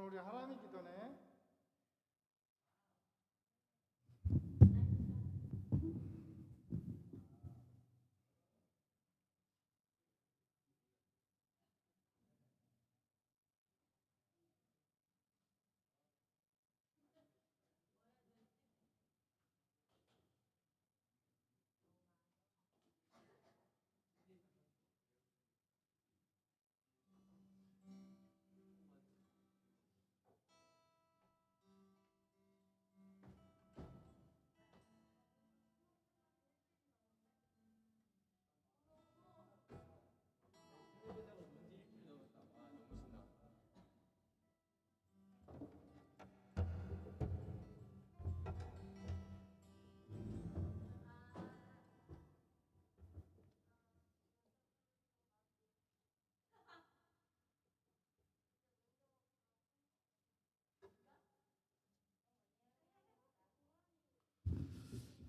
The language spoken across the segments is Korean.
오늘 우리 하나님 기도네.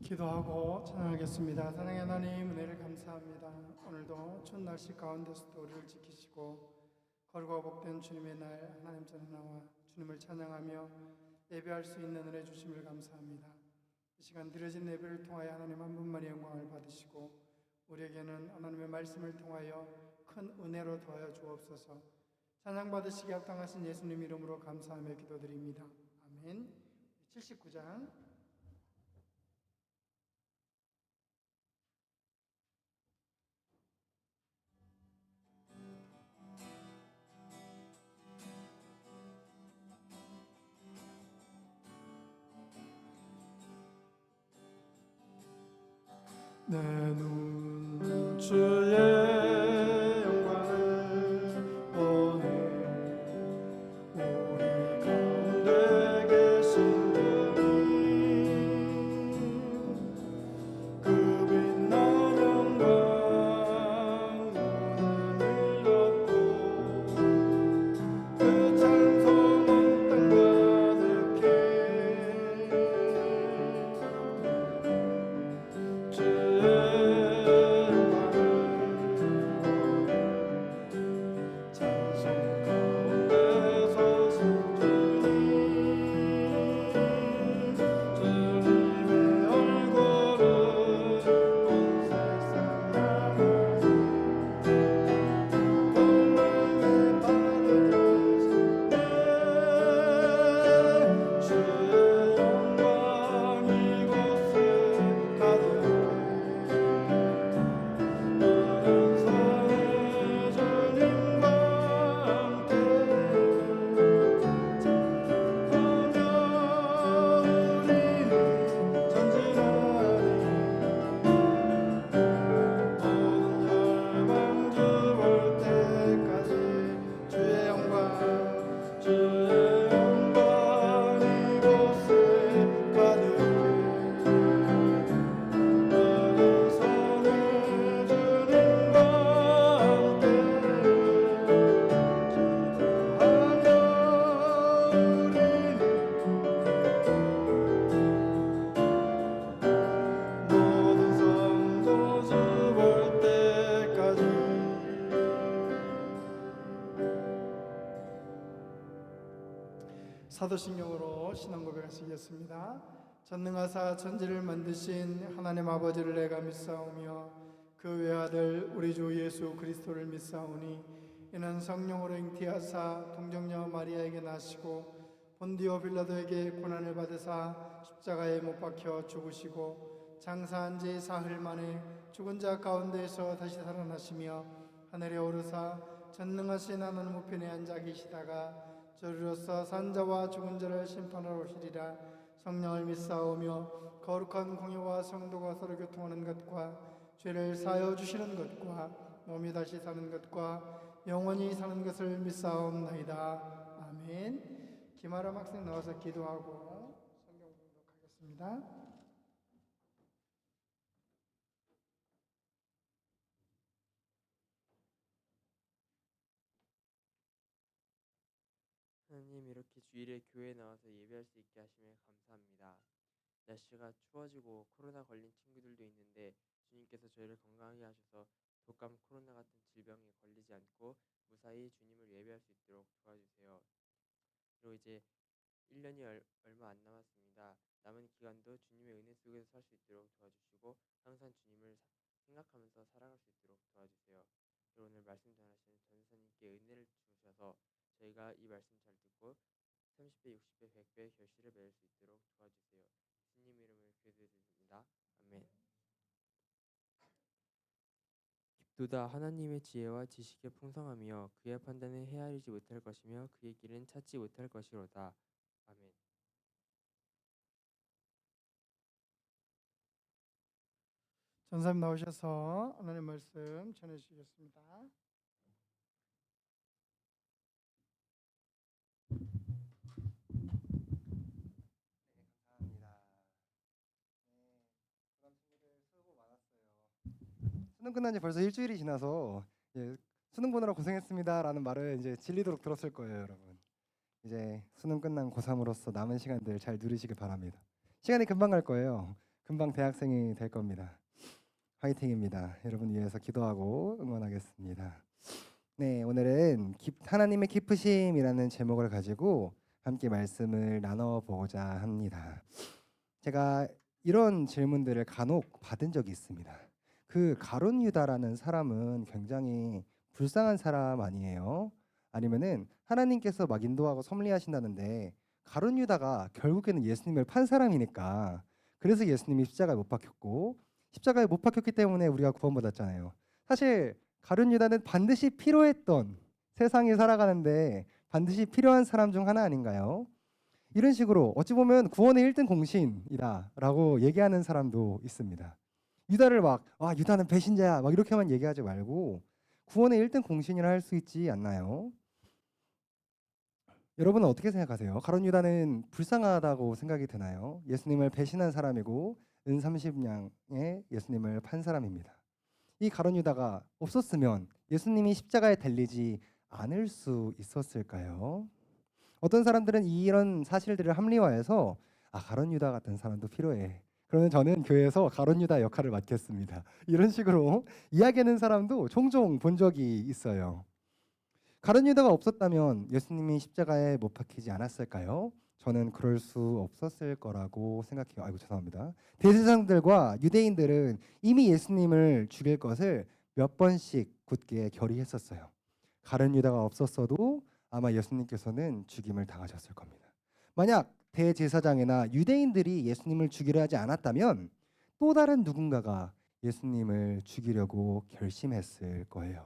기도하고 찬양하겠습니다. 사랑의 하나님, 은혜를 감사합니다. 오늘도 추운 날씨 가운데서도 우리를 지키시고 거룩하고 복된 주님의 날 하나님 전에 나와 주님을 찬양하며 예배할 수 있는 은혜 주심을 감사합니다. 이 시간 드려진 예배를 통하여 하나님 한 분만의 영광을 받으시고 우리에게는 하나님의 말씀을 통하여 큰 은혜로 더하여 주옵소서. 찬양 받으시기 합당하신 예수님 이름으로 감사하며 기도드립니다. 아멘. 79장 내 눈 주의 영광을 보네. 우리 가운데 계신 주님, 그 빛난 영광 눈을 덮고 그 찬송은 땅 가득해. 사도신경으로 신앙 고백하시겠습니다. 전능하사 천지를 만드신 하나님 아버지를 내가 믿사오며 그 외아들 우리 주 예수 그리스도를 믿사오니 이는 성령으로 잉태하사 동정녀 마리아에게 나시고 본디오 빌라도에게 고난을 받으사 십자가에 못 박혀 죽으시고 장사한 지 사흘 만에 죽은 자 가운데에서 다시 살아나시며 하늘에 오르사 전능하신 하나님 우편에 앉아 계시다가 저리로서 산자와 죽은 자를 심판하러 오시리라. 성령을 믿사오며 거룩한 공예와 성도가 서로 교통하는 것과 죄를 사하여 주시는 것과 몸이 다시 사는 것과 영원히 사는 것을 믿사옵나이다. 아멘. 김아람 학생 나와서 기도하고 성경 봉독하겠습니다. 하나님, 이렇게 주일에 교회에 나와서 예배할 수 있게 하시면 감사합니다. 날씨가 추워지고 코로나 걸린 친구들도 있는데 주님께서 저희를 건강하게 하셔서 독감 코로나 같은 질병에 걸리지 않고 무사히 주님을 예배할 수 있도록 도와주세요. 그리고 이제 1년이 얼마 안 남았습니다. 남은 기간도 주님의 은혜 속에서 살 수 있도록 도와주시고 항상 주님을 생각하면서 살아갈 수 있도록 도와주세요. 그리고 오늘 말씀 전하시는 전사님께 은혜를 주셔서 저희가 이 말씀 잘 듣고 30배, 60배, 100배 결실을 맺을 수 있도록 도와주세요. 주님 이름을 기도드립니다. 아멘. 깊도다 하나님의 지혜와 지식의 풍성함이여 그의 판단은 헤아리지 못할 것이며 그의 길은 찾지 못할 것이로다. 아멘. 전사님 나오셔서 하나님 말씀 전해주시겠습니다. 감사합니다. 그다음 친구들 수고 많았어요. 수능 끝난 지 벌써 일주일이 지나서 수능 보느라 고생했습니다라는 말을 이제 질리도록 들었을 거예요, 여러분. 이제 수능 끝난 고3으로서 남은 시간들 잘 누리시길 바랍니다. 시간이 금방 갈 거예요. 금방 대학생이 될 겁니다. 화이팅입니다. 여러분 위해서 기도하고 응원하겠습니다. 네, 오늘은 하나님의 기쁘심이라는 제목을 가지고 함께 말씀을 나눠보고자 합니다. 제가 이런 질문들을 간혹 받은 적이 있습니다. 그 가룟 유다라는 사람은 굉장히 불쌍한 사람 아니에요? 아니면은 하나님께서 막 인도하고 섭리하신다는데 가룟 유다가 결국에는 예수님을 판 사람이니까 그래서 예수님이 십자가에 못 박혔고 십자가에 못 박혔기 때문에 우리가 구원받았잖아요. 사실 가룟 유다는 반드시 필요했던, 세상에 살아가는데 반드시 필요한 사람 중 하나 아닌가요? 이런 식으로 어찌 보면 구원의 1등 공신이다라고 얘기하는 사람도 있습니다. 유다를 막 유다는 배신자야 막 이렇게만 얘기하지 말고 구원의 1등 공신이라 할 수 있지 않나요? 여러분은 어떻게 생각하세요? 가룟 유다는 불쌍하다고 생각이 드나요? 예수님을 배신한 사람이고 은 30냥에 예수님을 판 사람입니다. 이 가룟 유다가 없었으면 예수님이 십자가에 달리지 않을 수 있었을까요? 어떤 사람들은 이런 사실들을 합리화해서 가룟 유다 같은 사람도 필요해. 그러면 저는 교회에서 가룟 유다 역할을 맡겠습니다. 이런 식으로 이야기하는 사람도 종종 본 적이 있어요. 가룟 유다가 없었다면 예수님이 십자가에 못 박히지 않았을까요? 저는 그럴 수 없었을 거라고 생각해요. 아이고 죄송합니다. 대제사장들과 유대인들은 이미 예수님을 죽일 것을 몇 번씩 굳게 결의했었어요. 가룟 유다가 없었어도 아마 예수님께서는 죽임을 당하셨을 겁니다. 만약 대제사장이나 유대인들이 예수님을 죽이려 하지 않았다면 또 다른 누군가가 예수님을 죽이려고 결심했을 거예요.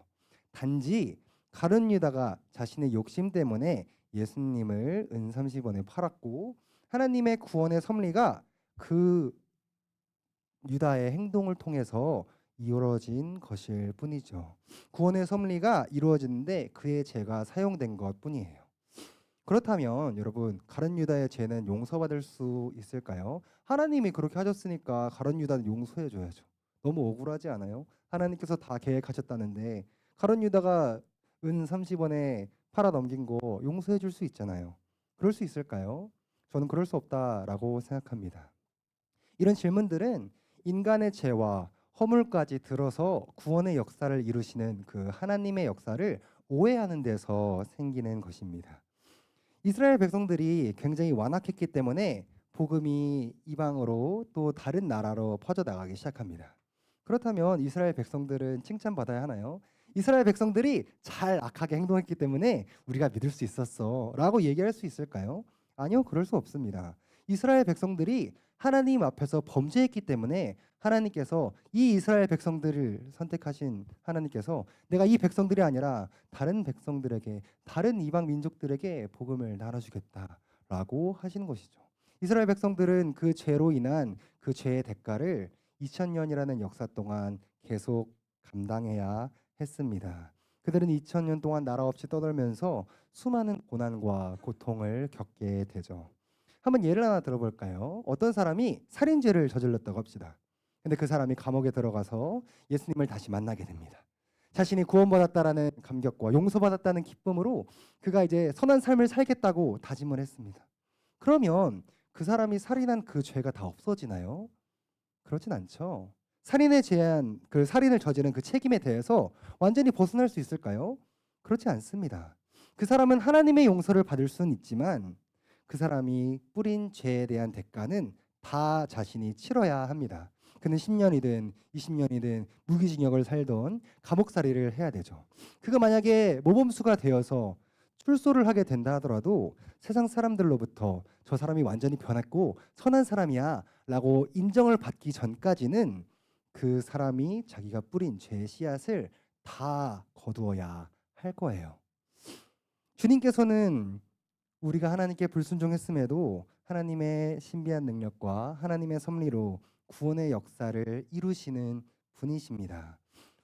단지 가룟 유다가 자신의 욕심 때문에 예수님을 은 30원에 팔았고 하나님의 구원의 섭리가 그 유다의 행동을 통해서 이루어진 것일 뿐이죠. 구원의 섭리가 이루어지는데 그의 죄가 사용된 것뿐이에요. 그렇다면 여러분 가룟 유다의 죄는 용서받을 수 있을까요? 하나님이 그렇게 하셨으니까 가룟 유다는 용서해 줘야죠. 너무 억울하지 않아요? 하나님께서 다 계획하셨다는데 가룟 유다가 은 30원에 팔아 넘긴 거 용서해 줄 수 있잖아요. 그럴 수 있을까요? 저는 그럴 수 없다라고 생각합니다. 이런 질문들은 인간의 죄와 허물까지 들어서 구원의 역사를 이루시는 그 하나님의 역사를 오해하는 데서 생기는 것입니다. 이스라엘 백성들이 굉장히 완악했기 때문에 복음이 이방으로 또 다른 나라로 퍼져나가기 시작합니다. 그렇다면 이스라엘 백성들은 칭찬받아야 하나요? 이스라엘 백성들이 잘 악하게 행동했기 때문에 우리가 믿을 수 있었어 라고 얘기할 수 있을까요? 아니요, 그럴 수 없습니다. 이스라엘 백성들이 하나님 앞에서 범죄했기 때문에 하나님께서 이 이스라엘 백성들을 선택하신 하나님께서 내가 이 백성들이 아니라 다른 백성들에게, 다른 이방 민족들에게 복음을 나눠주겠다라고 하시는 것이죠. 이스라엘 백성들은 그 죄로 인한 그 죄의 대가를 2000년이라는 역사 동안 계속 감당해야 했습니다. 그들은 2000년 동안 나라 없이 떠돌면서 수많은 고난과 고통을 겪게 되죠. 한번 예를 하나 들어볼까요? 어떤 사람이 살인죄를 저질렀다고 합시다. 근데 그 사람이 감옥에 들어가서 예수님을 다시 만나게 됩니다. 자신이 구원받았다라는 감격과 용서받았다는 기쁨으로 그가 이제 선한 삶을 살겠다고 다짐을 했습니다. 그러면 그 사람이 살인한 그 죄가 다 없어지나요? 그렇진 않죠. 살인에 제한 그 살인을 저지른 그 책임에 대해서 완전히 벗어날 수 있을까요? 그렇지 않습니다. 그 사람은 하나님의 용서를 받을 수는 있지만 그 사람이 뿌린 죄에 대한 대가는 다 자신이 치러야 합니다. 그는 10년이든 20년이든 무기징역을 살던 감옥살이를 해야 되죠. 그가 만약에 모범수가 되어서 출소를 하게 된다 하더라도 세상 사람들로부터 저 사람이 완전히 변했고 선한 사람이야 라고 인정을 받기 전까지는 그 사람이 자기가 뿌린 죄의 씨앗을 다 거두어야 할 거예요. 주님께서는 우리가 하나님께 불순종했음에도 하나님의 신비한 능력과 하나님의 섭리로 구원의 역사를 이루시는 분이십니다.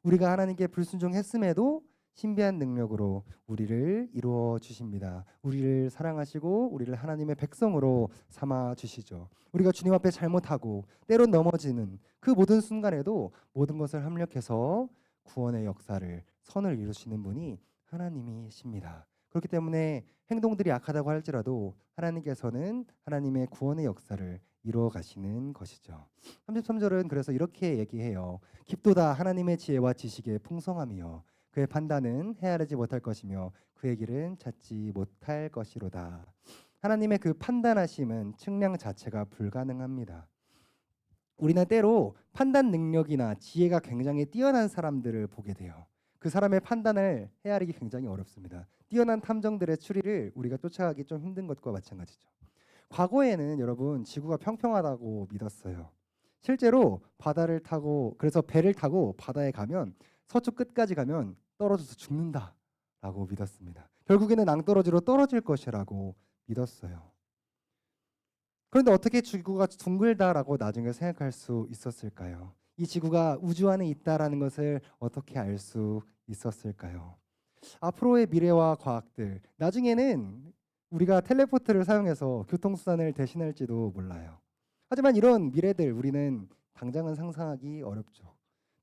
우리가 하나님께 불순종했음에도 신비한 능력으로 우리를 이루어 주십니다. 우리를 사랑하시고 우리를 하나님의 백성으로 삼아 주시죠. 우리가 주님 앞에 잘못하고 때론 넘어지는 그 모든 순간에도 모든 것을 합력해서 구원의 역사를 선을 이루시는 분이 하나님이십니다. 그렇기 때문에 행동들이 약하다고 할지라도 하나님께서는 하나님의 구원의 역사를 이루어 가시는 것이죠. 33절은 그래서 이렇게 얘기해요. 깊도다 하나님의 지혜와 지식의 풍성함이요 그의 판단은 헤아리지 못할 것이며 그의 길은 찾지 못할 것이로다. 하나님의 그 판단하심은 측량 자체가 불가능합니다. 우리는 때로 판단 능력이나 지혜가 굉장히 뛰어난 사람들을 보게 돼요. 그 사람의 판단을 헤아리기 굉장히 어렵습니다. 뛰어난 탐정들의 추리를 우리가 쫓아가기 좀 힘든 것과 마찬가지죠. 과거에는 여러분 지구가 평평하다고 믿었어요. 실제로 바다를 타고 그래서 배를 타고 바다에 가면 서쪽 끝까지 가면 떨어져서 죽는다라고 믿었습니다. 결국에는 낭떠러지로 떨어질 것이라고 믿었어요. 그런데 어떻게 지구가 둥글다라고 나중에 생각할 수 있었을까요? 이 지구가 우주 안에 있다라는 것을 어떻게 알 수 있었을까요? 앞으로의 미래와 과학들, 나중에는 우리가 텔레포트를 사용해서 교통수단을 대신할지도 몰라요. 하지만 이런 미래들 우리는 당장은 상상하기 어렵죠.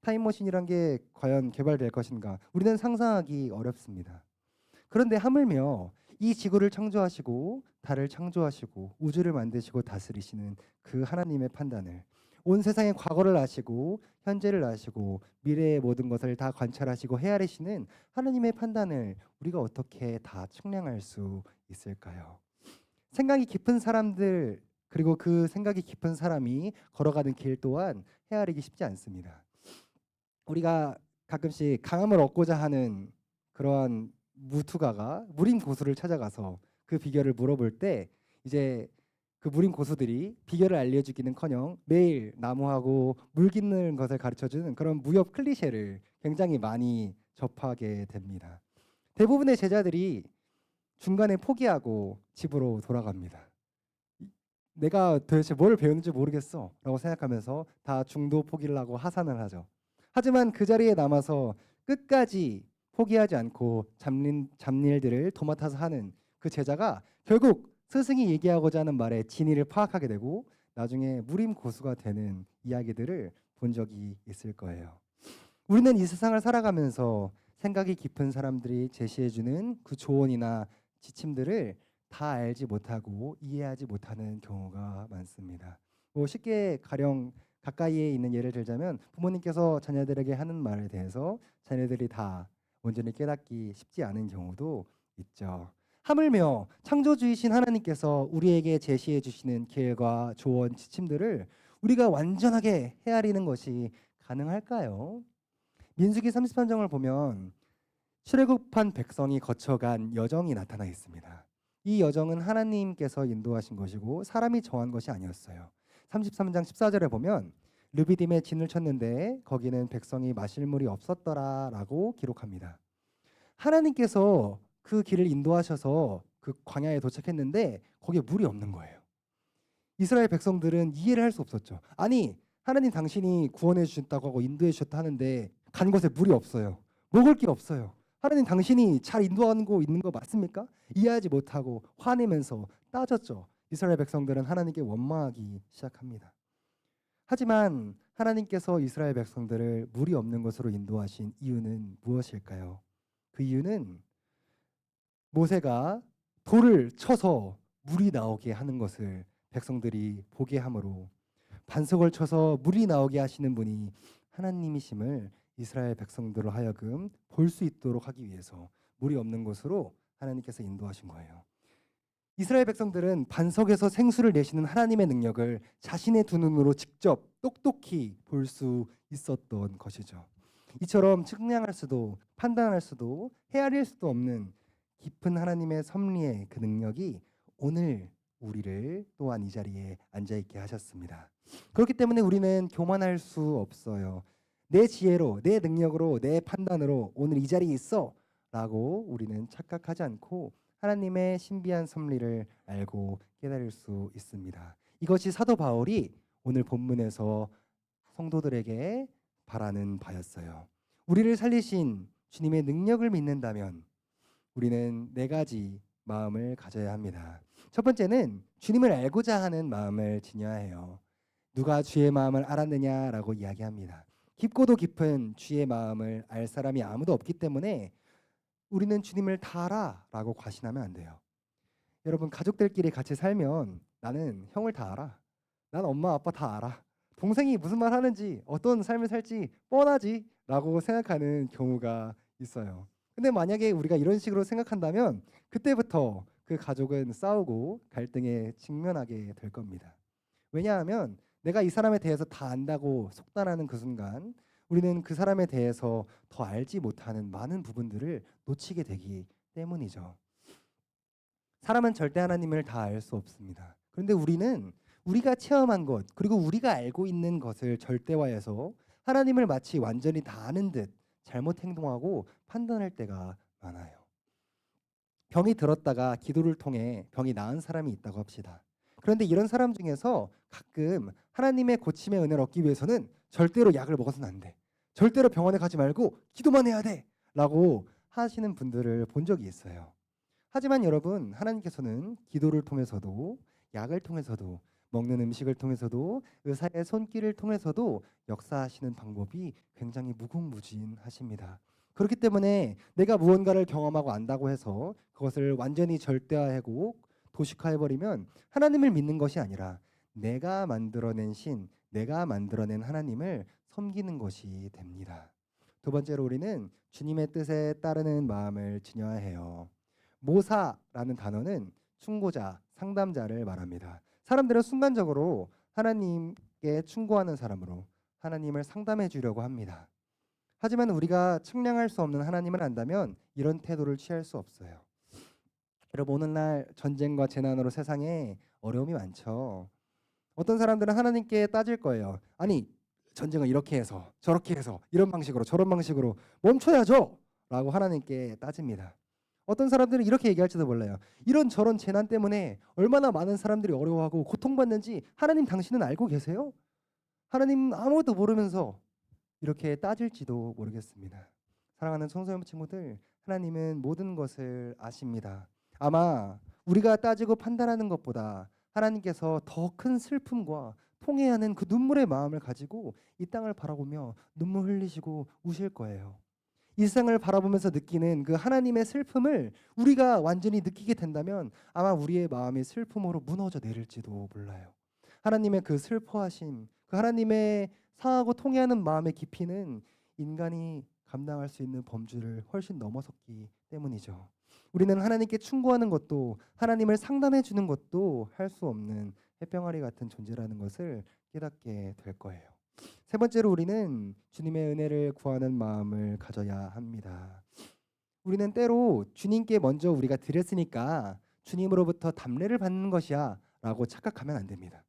타임머신이란 게 과연 개발될 것인가? 우리는 상상하기 어렵습니다. 그런데 하물며 이 지구를 창조하시고 달을 창조하시고 우주를 만드시고 다스리시는 그 하나님의 판단을 온 세상의 과거를 아시고 현재를 아시고 미래의 모든 것을 다 관찰하시고 헤아리시는 하나님의 판단을 우리가 어떻게 다 측량할 수 있을까요? 생각이 깊은 사람들 그리고 그 생각이 깊은 사람이 걸어가는 길 또한 헤아리기 쉽지 않습니다. 우리가 가끔씩 강함을 얻고자 하는 그러한 무투가가 무림 고수를 찾아가서 그 비결을 물어볼 때 이제 그 무림 고수들이 비결을 알려주기는커녕 매일 나무하고 물 깃는 것을 가르쳐주는 그런 무협 클리셰를 굉장히 많이 접하게 됩니다. 대부분의 제자들이 중간에 포기하고 집으로 돌아갑니다. 내가 도대체 뭘 배우는지 모르겠어 라고 생각하면서 다 중도 포기를 하고 하산을 하죠. 하지만 그 자리에 남아서 끝까지 포기하지 않고 잡일들을 도맡아서 하는 그 제자가 결국 스승이 얘기하고자 하는 말의 진위를 파악하게 되고 나중에 무림 고수가 되는 이야기들을 본 적이 있을 거예요. 우리는 이 세상을 살아가면서 생각이 깊은 사람들이 제시해주는 그 조언이나 지침들을 다 알지 못하고 이해하지 못하는 경우가 많습니다. 쉽게 가령 가까이에 있는 예를 들자면 부모님께서 자녀들에게 하는 말에 대해서 자녀들이 다 온전히 깨닫기 쉽지 않은 경우도 있죠. 하물며 창조주이신 하나님께서 우리에게 제시해 주시는 길과 조언, 지침들을 우리가 완전하게 헤아리는 것이 가능할까요? 민수기 33장을 보면 출애굽한 백성이 거쳐간 여정이 나타나 있습니다. 이 여정은 하나님께서 인도하신 것이고 사람이 정한 것이 아니었어요. 33장 14절에 보면 르비딤에 진을 쳤는데 거기는 백성이 마실 물이 없었더라라고 기록합니다. 하나님께서 그 길을 인도하셔서 그 광야에 도착했는데 거기에 물이 없는 거예요. 이스라엘 백성들은 이해를 할 수 없었죠. 아니 하나님 당신이 구원해 주셨다고 하고 인도해 주셨다 하는데 간 곳에 물이 없어요. 먹을 게 없어요. 하나님 당신이 잘 인도하고 있는 거 맞습니까? 이해하지 못하고 화내면서 따졌죠. 이스라엘 백성들은 하나님께 원망하기 시작합니다. 하지만 하나님께서 이스라엘 백성들을 물이 없는 곳으로 인도하신 이유는 무엇일까요? 그 이유는 모세가 돌을 쳐서 물이 나오게 하는 것을 백성들이 보게 하므로 반석을 쳐서 물이 나오게 하시는 분이 하나님이심을 이스라엘 백성들로 하여금 볼 수 있도록 하기 위해서 물이 없는 곳으로 하나님께서 인도하신 거예요. 이스라엘 백성들은 반석에서 생수를 내시는 하나님의 능력을 자신의 두 눈으로 직접 똑똑히 볼 수 있었던 것이죠. 이처럼 측량할 수도 판단할 수도 헤아릴 수도 없는 깊은 하나님의 섭리의 그 능력이 오늘 우리를 또한 이 자리에 앉아 있게 하셨습니다. 그렇기 때문에 우리는 교만할 수 없어요. 내 지혜로, 내 능력으로, 내 판단으로 오늘 이 자리에 있어라고 우리는 착각하지 않고 하나님의 신비한 섭리를 알고 깨달을 수 있습니다. 이것이 사도 바울이 오늘 본문에서 성도들에게 바라는 바였어요. 우리를 살리신 주님의 능력을 믿는다면 우리는 네 가지 마음을 가져야 합니다. 첫 번째는 주님을 알고자 하는 마음을 지녀야 해요. 누가 주의 마음을 알았느냐라고 이야기합니다. 깊고도 깊은 주의 마음을 알 사람이 아무도 없기 때문에 우리는 주님을 다 알아라고 과신하면 안 돼요. 여러분, 가족들끼리 같이 살면 나는 형을 다 알아. 난 엄마 아빠 다 알아. 동생이 무슨 말 하는지 어떤 삶을 살지 뻔하지 라고 생각하는 경우가 있어요. 근데 만약에 우리가 이런 식으로 생각한다면 그때부터 그 가족은 싸우고 갈등에 직면하게 될 겁니다. 왜냐하면 내가 이 사람에 대해서 다 안다고 속단하는 그 순간 우리는 그 사람에 대해서 더 알지 못하는 많은 부분들을 놓치게 되기 때문이죠. 사람은 절대 하나님을 다 알 수 없습니다. 그런데 우리는 우리가 체험한 것 그리고 우리가 알고 있는 것을 절대화해서 하나님을 마치 완전히 다 아는 듯 잘못 행동하고 판단할 때가 많아요. 병이 들었다가 기도를 통해 병이 나은 사람이 있다고 합시다. 그런데 이런 사람 중에서 가끔 하나님의 고침의 은혜를 얻기 위해서는 절대로 약을 먹어서는 안 돼. 절대로 병원에 가지 말고 기도만 해야 돼. 라고 하시는 분들을 본 적이 있어요. 하지만 여러분, 하나님께서는 기도를 통해서도 약을 통해서도 먹는 음식을 통해서도 의사의 손길을 통해서도 역사하시는 방법이 굉장히 무궁무진하십니다. 그렇기 때문에 내가 무언가를 경험하고 안다고 해서 그것을 완전히 절대화하고 도식화해버리면 하나님을 믿는 것이 아니라 내가 만들어낸 신, 내가 만들어낸 하나님을 섬기는 것이 됩니다. 두 번째로 우리는 주님의 뜻에 따르는 마음을 지녀야 해요. 모사라는 단어는 충고자, 상담자를 말합니다. 사람들은 순간적으로 하나님께 충고하는 사람으로 하나님을 상담해 주려고 합니다. 하지만 우리가 측량할 수 없는 하나님을 안다면 이런 태도를 취할 수 없어요. 여러분, 오늘날 전쟁과 재난으로 세상에 어려움이 많죠. 어떤 사람들은 하나님께 따질 거예요. 아니, 전쟁을 이렇게 해서 저렇게 해서 이런 방식으로 저런 방식으로 멈춰야죠 라고 하나님께 따집니다. 어떤 사람들은 이렇게 얘기할지도 몰라요. 이런 저런 재난 때문에 얼마나 많은 사람들이 어려워하고 고통받는지 하나님 당신은 알고 계세요? 하나님 아무것도 모르면서 이렇게 따질지도 모르겠습니다. 사랑하는 청소년 친구들, 하나님은 모든 것을 아십니다. 아마 우리가 따지고 판단하는 것보다 하나님께서 더 큰 슬픔과 통해하는 그 눈물의 마음을 가지고 이 땅을 바라보며 눈물 흘리시고 우실 거예요. 이 세상을 바라보면서 느끼는 그 하나님의 슬픔을 우리가 완전히 느끼게 된다면 아마 우리의 마음이 슬픔으로 무너져 내릴지도 몰라요. 하나님의 그 슬퍼하심, 그 하나님의 상하고 통해하는 마음의 깊이는 인간이 감당할 수 있는 범주를 훨씬 넘어섰기 때문이죠. 우리는 하나님께 충고하는 것도 하나님을 상담해 주는 것도 할 수 없는 햇병아리 같은 존재라는 것을 깨닫게 될 거예요. 세 번째로 우리는 주님의 은혜를 구하는 마음을 가져야 합니다. 우리는 때로 주님께 먼저 우리가 드렸으니까 주님으로부터 담례를 받는 것이야 라고 착각하면 안 됩니다.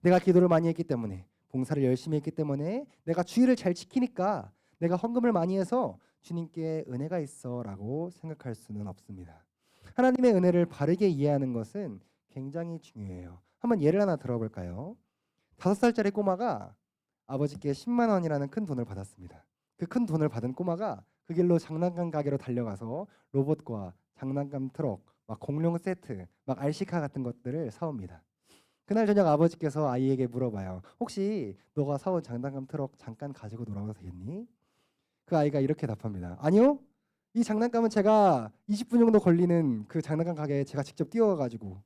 내가 기도를 많이 했기 때문에, 봉사를 열심히 했기 때문에, 내가 주의를 잘 지키니까, 내가 헌금을 많이 해서 주님께 은혜가 있어 라고 생각할 수는 없습니다. 하나님의 은혜를 바르게 이해하는 것은 굉장히 중요해요. 한번 예를 하나 들어볼까요? 5살짜리 꼬마가 아버지께 10만 원이라는 큰 돈을 받았습니다. 그 큰 돈을 받은 꼬마가 그 길로 장난감 가게로 달려가서 로봇과 장난감 트럭, 막 공룡 세트, 막 RC카 같은 것들을 사옵니다. 그날 저녁 아버지께서 아이에게 물어봐요. 혹시 너가 사온 장난감 트럭 잠깐 가지고 놀아도 되겠니? 그 아이가 이렇게 답합니다. 아니요. 이 장난감은 제가 20분 정도 걸리는 그 장난감 가게에 제가 직접 뛰어가가지고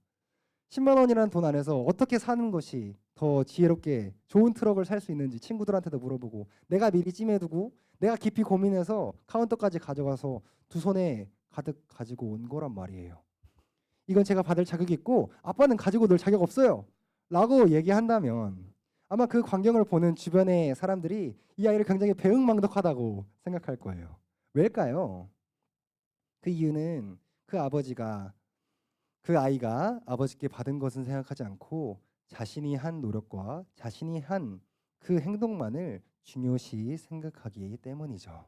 10만 원이라는 돈 안에서 어떻게 사는 것이 더 지혜롭게 좋은 트럭을 살 수 있는지 친구들한테도 물어보고 내가 미리 찜해두고 내가 깊이 고민해서 카운터까지 가져가서 두 손에 가득 가지고 온 거란 말이에요. 이건 제가 받을 자격이 있고 아빠는 가지고 놀 자격 없어요 라고 얘기한다면 아마 그 광경을 보는 주변의 사람들이 이 아이를 굉장히 배은망덕하다고 생각할 거예요. 왜일까요? 그 이유는 그 아이가 아버지께 받은 것은 생각하지 않고 자신이 한 노력과 자신이 한 그 행동만을 중요시 생각하기 때문이죠.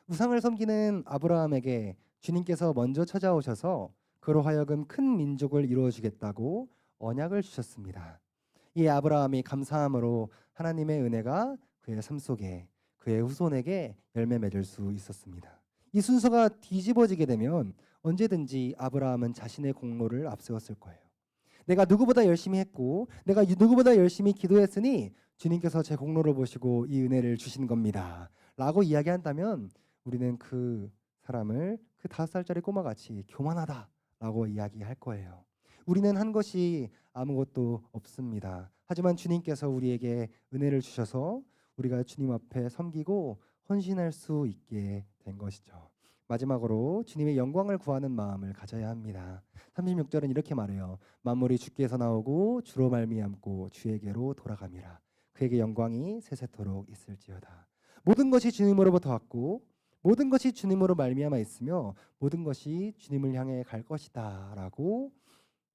우상을 섬기는 아브라함에게 주님께서 먼저 찾아오셔서 그로 하여금 큰 민족을 이루어 주겠다고 언약을 주셨습니다. 이 아브라함이 감사함으로 하나님의 은혜가 그의 삶 속에 그의 후손에게 열매 맺을 수 있었습니다. 이 순서가 뒤집어지게 되면 언제든지 아브라함은 자신의 공로를 앞세웠을 거예요. 내가 누구보다 열심히 했고 내가 누구보다 열심히 기도했으니 주님께서 제 공로를 보시고 이 은혜를 주신 겁니다 라고 이야기한다면 우리는 그 사람을 그 5살짜리 꼬마같이 교만하다라고 이야기할 거예요. 우리는 한 것이 아무것도 없습니다. 하지만 주님께서 우리에게 은혜를 주셔서 우리가 주님 앞에 섬기고 헌신할 수 있게 된 것이죠. 마지막으로 주님의 영광을 구하는 마음을 가져야 합니다. 36절은 이렇게 말해요. 만물이 주께서 나오고 주로 말미암고 주에게로 돌아감이라. 그에게 영광이 세세토록 있을지어다. 모든 것이 주님으로부터 왔고 모든 것이 주님으로 말미암아 있으며 모든 것이 주님을 향해 갈 것이다라고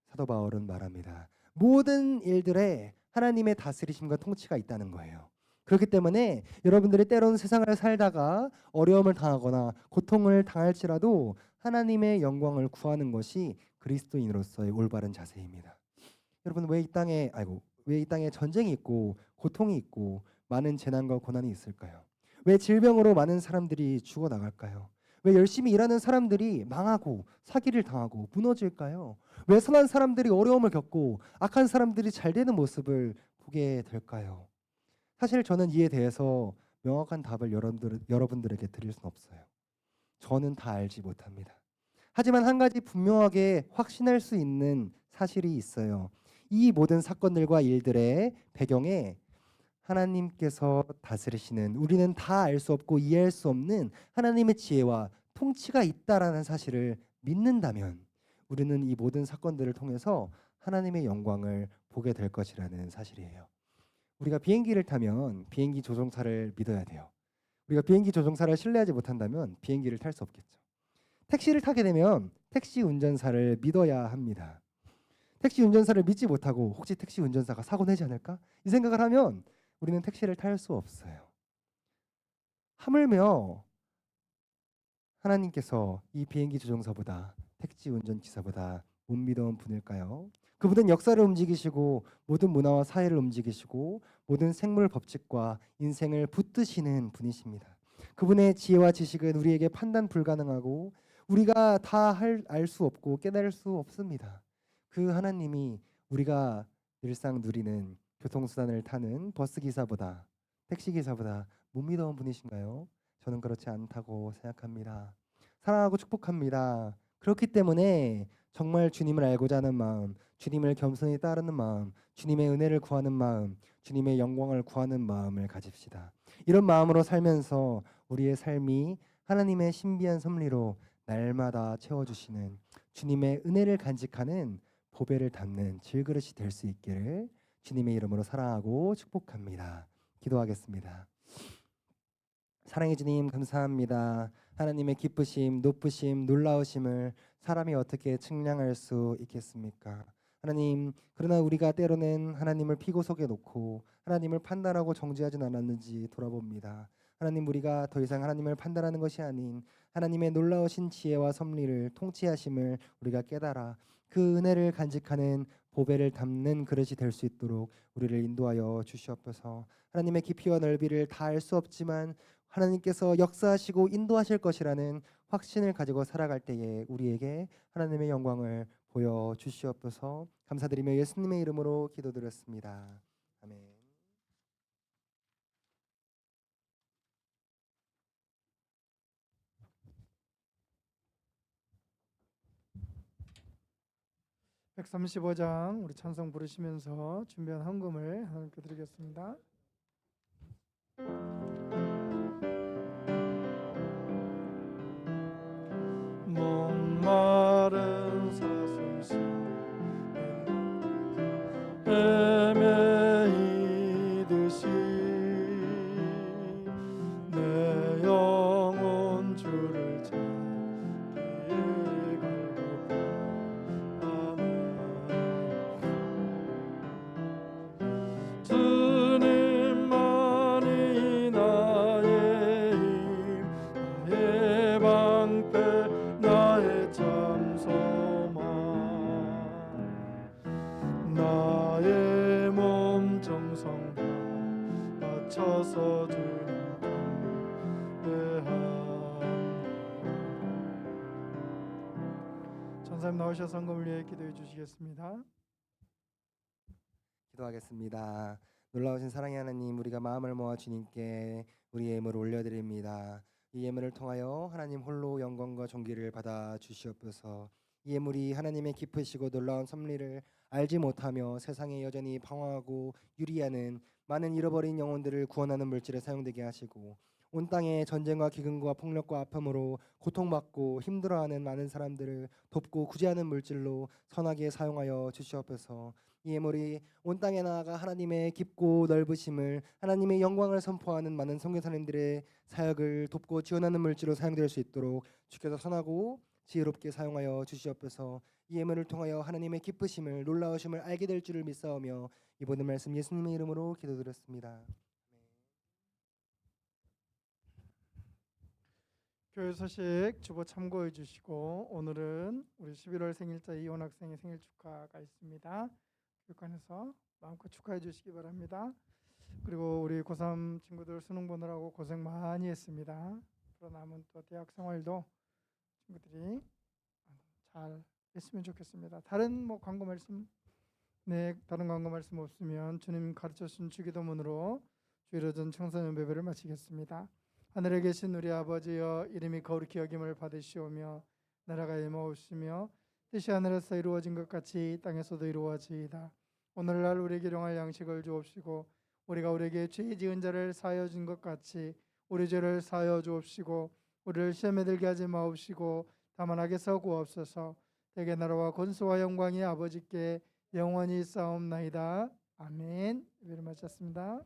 사도 바울은 말합니다. 모든 일들에 하나님의 다스리심과 통치가 있다는 거예요. 그렇기 때문에 여러분들이 때로는 세상을 살다가 어려움을 당하거나 고통을 당할지라도 하나님의 영광을 구하는 것이 그리스도인으로서의 올바른 자세입니다. 여러분 왜 이 땅에 전쟁이 있고 고통이 있고 많은 재난과 고난이 있을까요? 왜 질병으로 많은 사람들이 죽어 나갈까요? 왜 열심히 일하는 사람들이 망하고 사기를 당하고 무너질까요? 왜 선한 사람들이 어려움을 겪고 악한 사람들이 잘 되는 모습을 보게 될까요? 사실 저는 이에 대해서 명확한 답을 여러분들에게 드릴 수는 없어요. 저는 다 알지 못합니다. 하지만 한 가지 분명하게 확신할 수 있는 사실이 있어요. 이 모든 사건들과 일들의 배경에 하나님께서 다스리시는 우리는 다 알 수 없고 이해할 수 없는 하나님의 지혜와 통치가 있다라는 사실을 믿는다면 우리는 이 모든 사건들을 통해서 하나님의 영광을 보게 될 것이라는 사실이에요. 우리가 비행기를 타면 비행기 조종사를 믿어야 돼요. 우리가 비행기 조종사를 신뢰하지 못한다면 비행기를 탈 수 없겠죠. 택시를 타게 되면 택시 운전사를 믿어야 합니다. 택시 운전사를 믿지 못하고 혹시 택시 운전사가 사고 내지 않을까? 이 생각을 하면 우리는 택시를 탈 수 없어요. 하물며 하나님께서 이 비행기 조종사보다 택시 운전기사보다 못 믿어온 분일까요? 그분은 역사를 움직이시고 모든 문화와 사회를 움직이시고 모든 생물 법칙과 인생을 붙드시는 분이십니다. 그분의 지혜와 지식은 우리에게 판단 불가능하고 우리가 다 알 수 없고 깨달을 수 없습니다. 그 하나님이 우리가 일상 누리는 교통수단을 타는 버스기사보다 택시기사보다 못 믿어온 분이신가요? 저는 그렇지 않다고 생각합니다. 사랑하고 축복합니다. 그렇기 때문에 정말 주님을 알고자 하는 마음, 주님을 겸손히 따르는 마음, 주님의 은혜를 구하는 마음, 주님의 영광을 구하는 마음을 가집시다. 이런 마음으로 살면서 우리의 삶이 하나님의 신비한 섭리로 날마다 채워주시는 주님의 은혜를 간직하는 보배를 담는 질그릇이 될 수 있기를 주님의 이름으로 사랑하고 축복합니다. 기도하겠습니다. 사랑해 주님 감사합니다. 하나님의 기쁘심, 높으심, 놀라우심을 사람이 어떻게 측량할 수 있겠습니까? 하나님, 그러나 우리가 때로는 하나님을 피고속에 놓고 하나님을 판단하고 정죄하진 않았는지 돌아봅니다. 하나님, 우리가 더 이상 하나님을 판단하는 것이 아닌 하나님의 놀라우신 지혜와 섭리를 통치하심을 우리가 깨달아 그 은혜를 간직하는 보배를 담는 그릇이 될 수 있도록 우리를 인도하여 주시옵소서. 하나님의 깊이와 넓이를 다 알 수 없지만 하나님께서 역사하시고 인도하실 것이라는 확신을 가지고 살아갈 때에 우리에게 하나님의 영광을 보여 주시옵소서. 감사드리며 예수님의 이름으로 기도드렸습니다. 아멘. 135장 우리 찬송 부르시면서 준비한 헌금을 하나님께 드리겠습니다. 뭐 바쳐서 주님 경배합니다. 전사님 나오셔서 헌금을 위해 기도해 주시겠습니다. 기도하겠습니다. 놀라우신 사랑의 하나님, 우리가 마음을 모아 주님께 우리 예물을 올려드립니다. 이 예물을 통하여 하나님 홀로 영광과 존귀를 받아 주시옵소서. 이 예물이 하나님의 기쁘시고 놀라운 섭리를 알지 못하며 세상에 여전히 방황하고 유리하는 많은 잃어버린 영혼들을 구원하는 물질에 사용되게 하시고, 온 땅에 전쟁과 기근과 폭력과 아픔으로 고통받고 힘들어하는 많은 사람들을 돕고 구제하는 물질로 선하게 사용하여 주시옵소서. 이 예물이 온 땅에 나아가 하나님의 깊고 넓으심을, 하나님의 영광을 선포하는 많은 선교사님들의 사역을 돕고 지원하는 물질로 사용될 수 있도록 주께서 선하고 지혜롭게 사용하여 주시옵소서. 이 예물을 통하여 하나님의 기쁘심을, 놀라우심을 알게 될 줄을 믿사오며 이 모든 말씀 예수님의 이름으로 기도드렸습니다. 교회 소식 주보 참고해 주시고, 오늘은 우리 11월 생일자 이혼 학생의 생일 축하가 있습니다. 교육관에서 마음껏 축하해 주시기 바랍니다. 그리고 우리 고3 친구들 수능 보느라고 고생 많이 했습니다. 앞으로 남은 또 대학 생활도 친구들이 잘 했으면 좋겠습니다. 다른 광고 말씀, 다른 광고 말씀 없으면 주님 가르쳐 주신 주기도문으로 주일오 전 청소년 예배를 마치겠습니다. 하늘에 계신 우리 아버지여, 이름이 거룩히 여김을 받으시오며 나라가 임하옵시며 뜻이 하늘에서 이루어진 것 같이 땅에서도 이루어지이다. 오늘날 우리에게 일용할 양식을 주옵시고, 우리가 우리에게 죄 지은 자를 사하여 준 것 같이 우리 죄를 사하여 주옵시고, 우리를 시험에 들게 하지 마옵시고 다만 악에서 구하옵소서. 대개 나라와 권수와 영광이 아버지께 영원히 있사옵나이다. 아멘. 예배를 마쳤습니다.